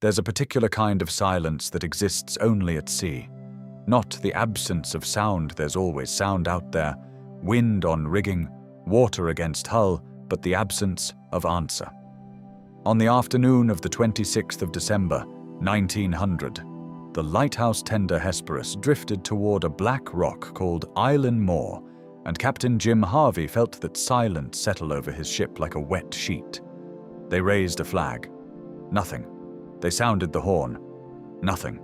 There's a particular kind of silence that exists only at sea. Not the absence of sound, there's always sound out there, wind on rigging, water against hull, but the absence of answer. On the afternoon of the 26th of December, 1900, the lighthouse tender Hesperus drifted toward a black rock called Eilean Mòr, and Captain Jim Harvey felt that silence settled over his ship like a wet sheet. They raised a flag. Nothing. They sounded the horn. Nothing.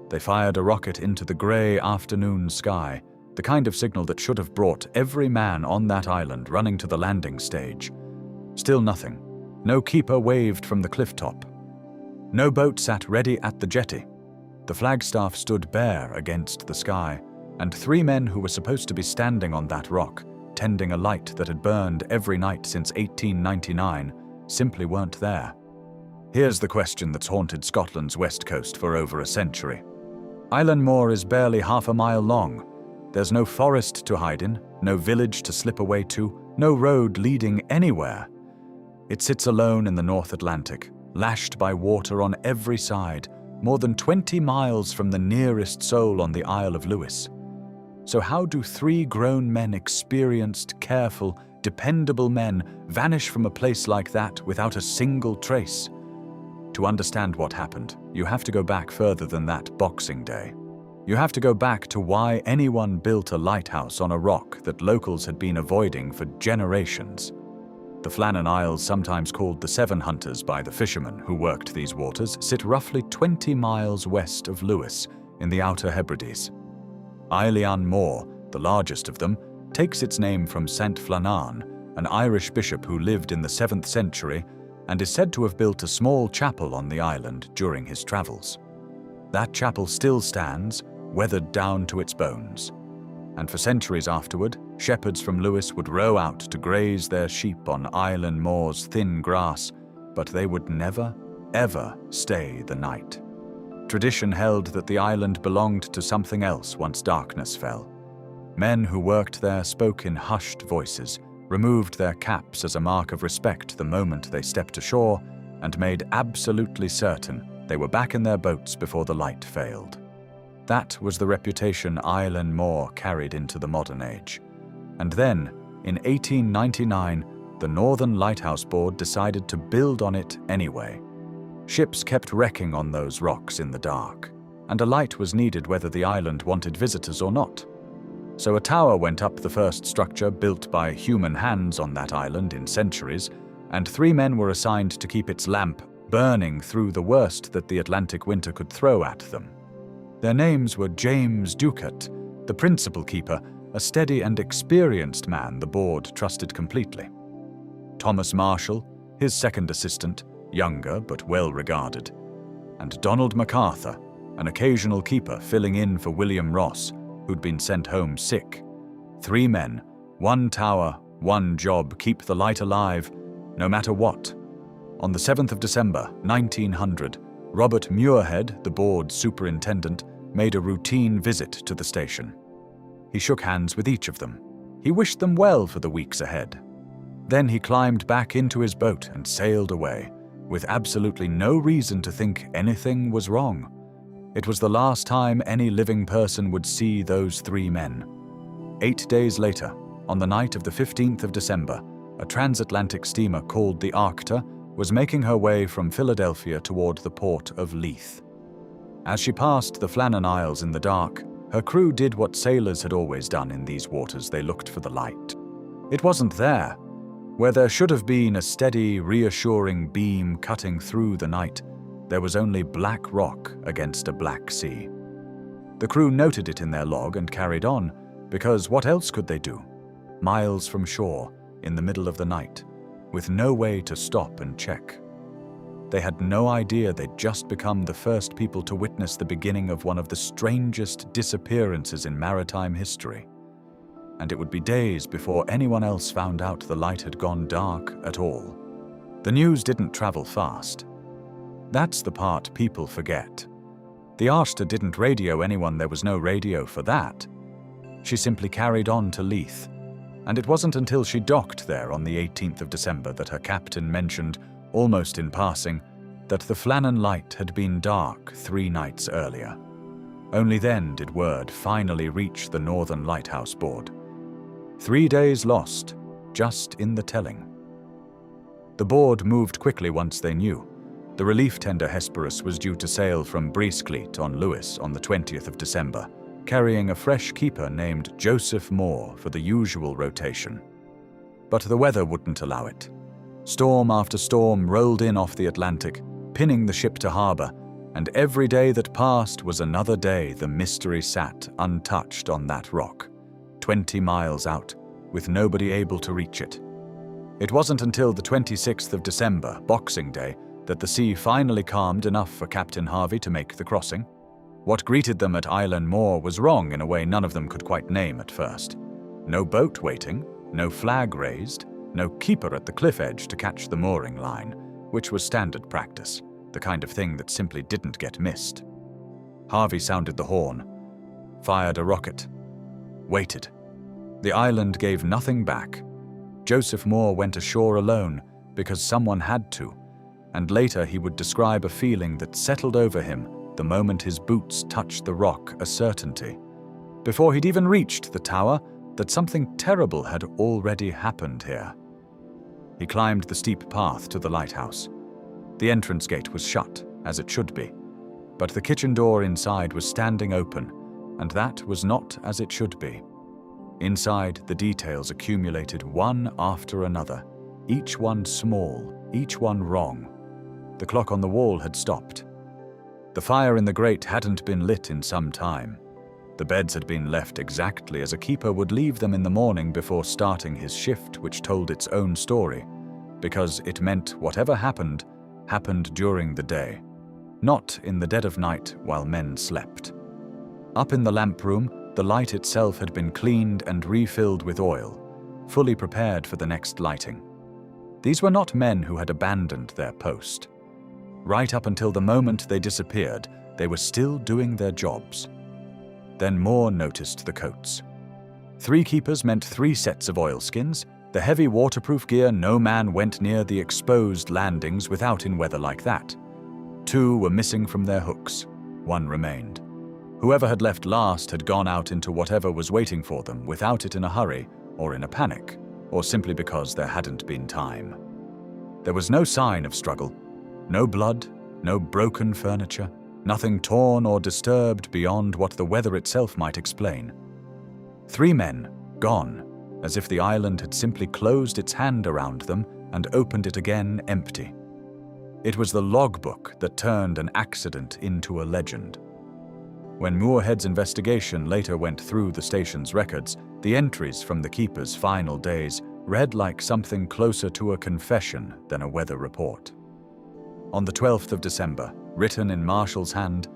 They fired a rocket into the grey afternoon sky, the kind of signal that should have brought every man on that island running to the landing stage. Still nothing. No keeper waved from the cliff top. No boat sat ready at the jetty. The flagstaff stood bare against the sky, and 3 men who were supposed to be standing on that rock, tending a light that had burned every night since 1899, simply weren't there. Here's the question that's haunted Scotland's west coast for over a century. Eilean Mòr is barely half a mile long. There's no forest to hide in, no village to slip away to, no road leading anywhere. It sits alone in the North Atlantic, lashed by water on every side, more than 20 miles from the nearest soul on the Isle of Lewis. So how do 3 grown men, experienced, careful, dependable men, vanish from a place like that without a single trace? To understand what happened, you have to go back further than that Boxing Day. You have to go back to why anyone built a lighthouse on a rock that locals had been avoiding for generations. The Flannan Isles, sometimes called the Seven Hunters by the fishermen who worked these waters, sit roughly 20 miles west of Lewis in the Outer Hebrides. Eilean Mòr, the largest of them, takes its name from Saint Flannan, an Irish bishop who lived in the 7th century and is said to have built a small chapel on the island during his travels. That chapel still stands, weathered down to its bones. And for centuries afterward, shepherds from Lewis would row out to graze their sheep on Eilean Mòr's thin grass, but they would never, ever stay the night. Tradition held that the island belonged to something else once darkness fell. Men who worked there spoke in hushed voices, removed their caps as a mark of respect the moment they stepped ashore, and made absolutely certain they were back in their boats before the light failed. That was the reputation Eilean Mòr carried into the modern age. And then, in 1899, the Northern Lighthouse Board decided to build on it anyway. Ships kept wrecking on those rocks in the dark, and a light was needed whether the island wanted visitors or not. So a tower went up, the first structure built by human hands on that island in centuries, and 3 men were assigned to keep its lamp burning through the worst that the Atlantic winter could throw at them. Their names were James Ducat, the principal keeper, a steady and experienced man the board trusted completely. Thomas Marshall, his second assistant, younger but well regarded, and Donald MacArthur, an occasional keeper filling in for William Ross, who'd been sent home sick. 3 men, 1 tower, 1 job, keep the light alive, no matter what. On the 7th of December, 1900, Robert Muirhead, the board's superintendent, made a routine visit to the station. He shook hands with each of them. He wished them well for the weeks ahead. Then he climbed back into his boat and sailed away, with absolutely no reason to think anything was wrong. It was the last time any living person would see those 3 men. 8 days later, on the night of the 15th of December, a transatlantic steamer called the Arcta was making her way from Philadelphia toward the port of Leith. As she passed the Flannan Isles in the dark, her crew did what sailors had always done in these waters: they looked for the light. It wasn't there. Where there should have been a steady, reassuring beam cutting through the night, there was only black rock against a black sea. The crew noted it in their log and carried on, because what else could they do? Miles from shore, in the middle of the night, with no way to stop and check. They had no idea they'd just become the first people to witness the beginning of one of the strangest disappearances in maritime history. And it would be days before anyone else found out the light had gone dark at all. The news didn't travel fast. That's the part people forget. The Arcta didn't radio anyone, there was no radio for that. She simply carried on to Leith, and it wasn't until she docked there on the 18th of December that her captain mentioned, almost in passing, that the Flannan Light had been dark 3 nights earlier. Only then did word finally reach the Northern Lighthouse Board. 3 days lost, just in the telling. The board moved quickly once they knew. The relief tender Hesperus was due to sail from Breescleet on Lewis on the 20th of December, carrying a fresh keeper named Joseph Mòr for the usual rotation. But the weather wouldn't allow it. Storm after storm rolled in off the Atlantic, pinning the ship to harbour, and every day that passed was another day the mystery sat untouched on that rock, 20 miles out, with nobody able to reach it. It wasn't until the 26th of December, Boxing Day, that the sea finally calmed enough for Captain Harvey to make the crossing. What greeted them at Eilean Mòr was wrong in a way none of them could quite name at first. No boat waiting, no flag raised, no keeper at the cliff edge to catch the mooring line, which was standard practice, the kind of thing that simply didn't get missed. Harvey sounded the horn, fired a rocket, waited. The island gave nothing back. Joseph Mòr went ashore alone because someone had to, and later he would describe a feeling that settled over him the moment his boots touched the rock, a certainty, before he'd even reached the tower, that something terrible had already happened here. He climbed the steep path to the lighthouse. The entrance gate was shut, as it should be, but the kitchen door inside was standing open, and that was not as it should be. Inside, the details accumulated one after another, each one small, each one wrong. The clock on the wall had stopped. The fire in the grate hadn't been lit in some time. The beds had been left exactly as a keeper would leave them in the morning before starting his shift, which told its own story, because it meant whatever happened during the day, not in the dead of night while men slept. Up in the lamp room, the light itself had been cleaned and refilled with oil, fully prepared for the next lighting. These were not men who had abandoned their post. Right up until the moment they disappeared, they were still doing their jobs. Then Mòr noticed the coats. 3 keepers meant 3 sets of oilskins, the heavy waterproof gear no man went near the exposed landings without in weather like that. 2 were missing from their hooks. 1 remained. Whoever had left last had gone out into whatever was waiting for them without it in a hurry, or in a panic, or simply because there hadn't been time. There was no sign of struggle. No blood, no broken furniture, nothing torn or disturbed beyond what the weather itself might explain. 3 men, gone, as if the island had simply closed its hand around them and opened it again empty. It was the logbook that turned an accident into a legend. When Moorhead's investigation later went through the station's records, the entries from the keeper's final days read like something closer to a confession than a weather report. On the 12th of December, written in Marshall's hand,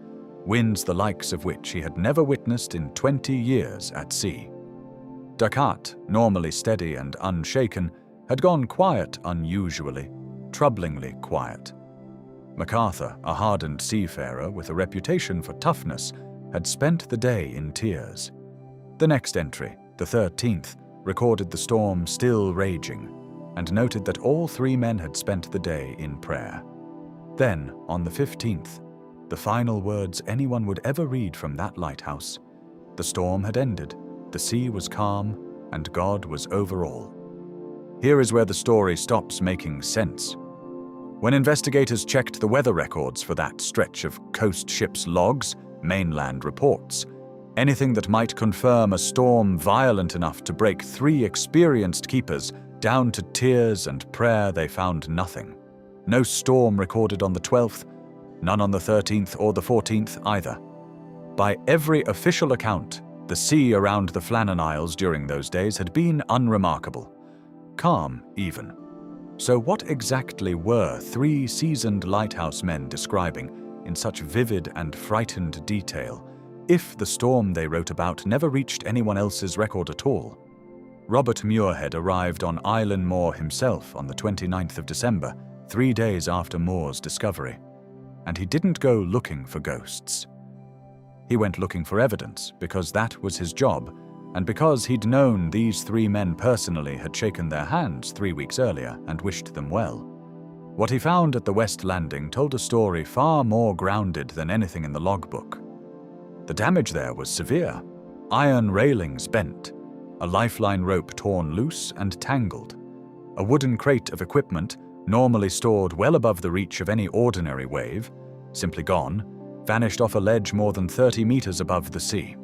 winds the likes of which he had never witnessed in 20 years at sea. Ducat, normally steady and unshaken, had gone quiet unusually, troublingly quiet. MacArthur, a hardened seafarer with a reputation for toughness, had spent the day in tears. The next entry, the 13th, recorded the storm still raging, and noted that all 3 men had spent the day in prayer. Then, on the 15th, the final words anyone would ever read from that lighthouse, the storm had ended, the sea was calm, and God was over all. Here is where the story stops making sense. When investigators checked the weather records for that stretch of coast ships' logs, mainland reports, anything that might confirm a storm violent enough to break 3 experienced keepers down to tears and prayer, they found nothing. No storm recorded on the 12th, none on the 13th or the 14th either. By every official account, the sea around the Flannan Isles during those days had been unremarkable. Calm, even. So what exactly were 3 seasoned lighthouse men describing in such vivid and frightened detail, if the storm they wrote about never reached anyone else's record at all? Robert Muirhead arrived on Eilean Mòr himself on the 29th of December, 3 days after Mòr's discovery, and he didn't go looking for ghosts. He went looking for evidence because that was his job, and because he'd known these 3 men personally, had shaken their hands 3 weeks earlier and wished them well. What he found at the West Landing told a story far more grounded than anything in the logbook. The damage there was severe. Iron railings bent, a lifeline rope torn loose and tangled. A wooden crate of equipment, normally stored well above the reach of any ordinary wave, simply gone, vanished off a ledge more than 30 meters above the sea.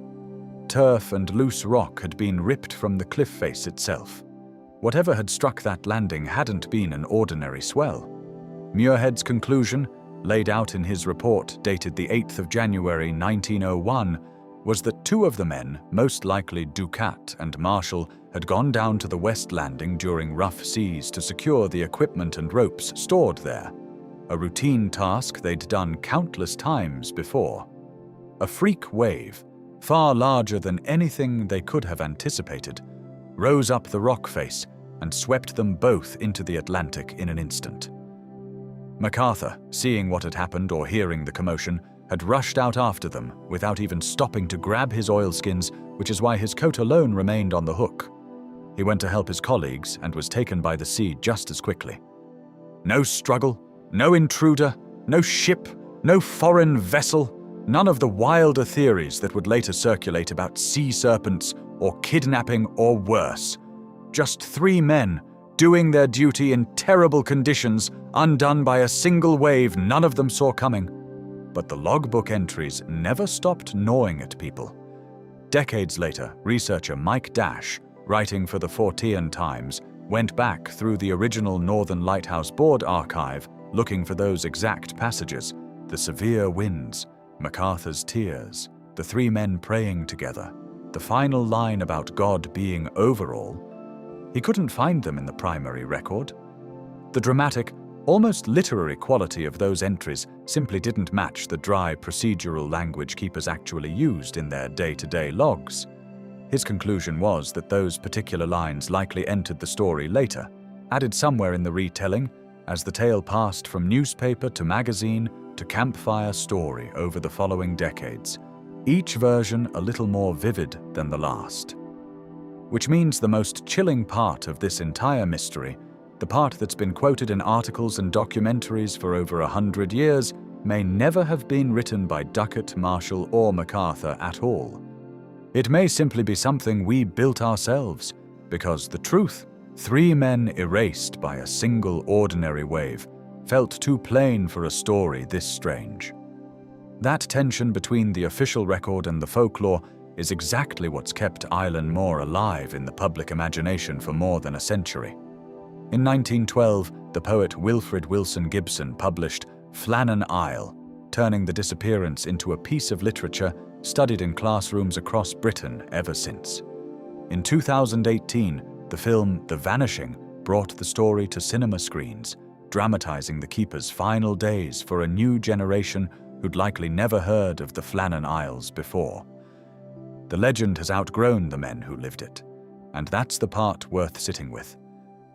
Turf and loose rock had been ripped from the cliff face itself. Whatever had struck that landing hadn't been an ordinary swell. Muirhead's conclusion, laid out in his report dated the 8th of January 1901, was that two of the men, most likely Ducat and Marshall, had gone down to the West Landing during rough seas to secure the equipment and ropes stored there, a routine task they'd done countless times before. A freak wave, far larger than anything they could have anticipated, rose up the rock face and swept them both into the Atlantic in an instant. MacArthur, seeing what had happened or hearing the commotion, had rushed out after them without even stopping to grab his oilskins, which is why his coat alone remained on the hook. He went to help his colleagues and was taken by the sea just as quickly. No struggle, no intruder, no ship, no foreign vessel, none of the wilder theories that would later circulate about sea serpents or kidnapping or worse. Just three men doing their duty in terrible conditions, undone by a single wave none of them saw coming. But the logbook entries never stopped gnawing at people. Decades later, researcher Mike Dash, writing for the Fortean Times, went back through the original Northern Lighthouse Board archive looking for those exact passages: the severe winds, MacArthur's tears, the three men praying together, the final line about God being over all. He couldn't find them in the primary record. The dramatic, almost literary quality of those entries simply didn't match the dry procedural language keepers actually used in their day-to-day logs. His conclusion was that those particular lines likely entered the story later, added somewhere in the retelling, as the tale passed from newspaper to magazine to campfire story over the following decades, each version a little more vivid than the last. Which means the most chilling part of this entire mystery, the part that's been quoted in articles and documentaries for over 100 years, may never have been written by Ducat, Marshall, or MacArthur at all. It may simply be something we built ourselves, because the truth, three men erased by a single ordinary wave, felt too plain for a story this strange. That tension between the official record and the folklore is exactly what's kept Eilean Mòr alive in the public imagination for more than a century. In 1912, the poet Wilfred Wilson Gibson published Flannan Isles, turning the disappearance into a piece of literature studied in classrooms across Britain ever since. In 2018, the film The Vanishing brought the story to cinema screens, dramatizing the keeper's final days for a new generation who'd likely never heard of the Flannan Isles before. The legend has outgrown the men who lived it, and that's the part worth sitting with.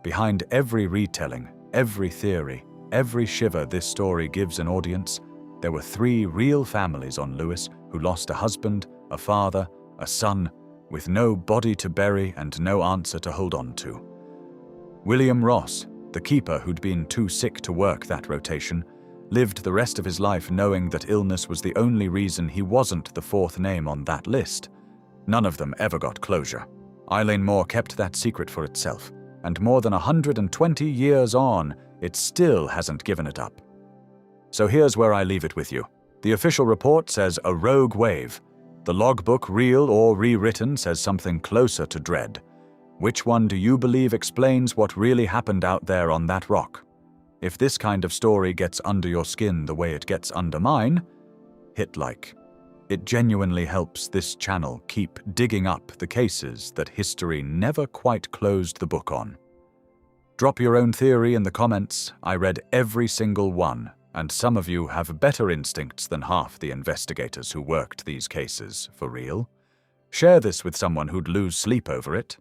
Behind every retelling, every theory, every shiver this story gives an audience, there were three real families on Lewis who lost a husband, a father, a son, with no body to bury and no answer to hold on to. William Ross, the keeper who'd been too sick to work that rotation, lived the rest of his life knowing that illness was the only reason he wasn't the fourth name on that list. None of them ever got closure. Eilean Mòr kept that secret for itself, and more than 120 years on, it still hasn't given it up. So here's where I leave it with you. The official report says a rogue wave. The logbook, real or rewritten, says something closer to dread. Which one do you believe explains what really happened out there on that rock? If this kind of story gets under your skin the way it gets under mine, hit like. It genuinely helps this channel keep digging up the cases that history never quite closed the book on. Drop your own theory in the comments. I read every single one, and some of you have better instincts than half the investigators who worked these cases for real. Share this with someone who'd lose sleep over it.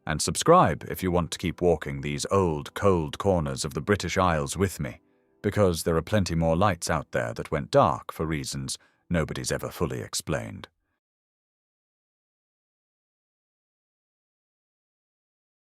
And subscribe if you want to keep walking these old, cold corners of the British Isles with me, because there are plenty more lights out there that went dark for reasons nobody's ever fully explained.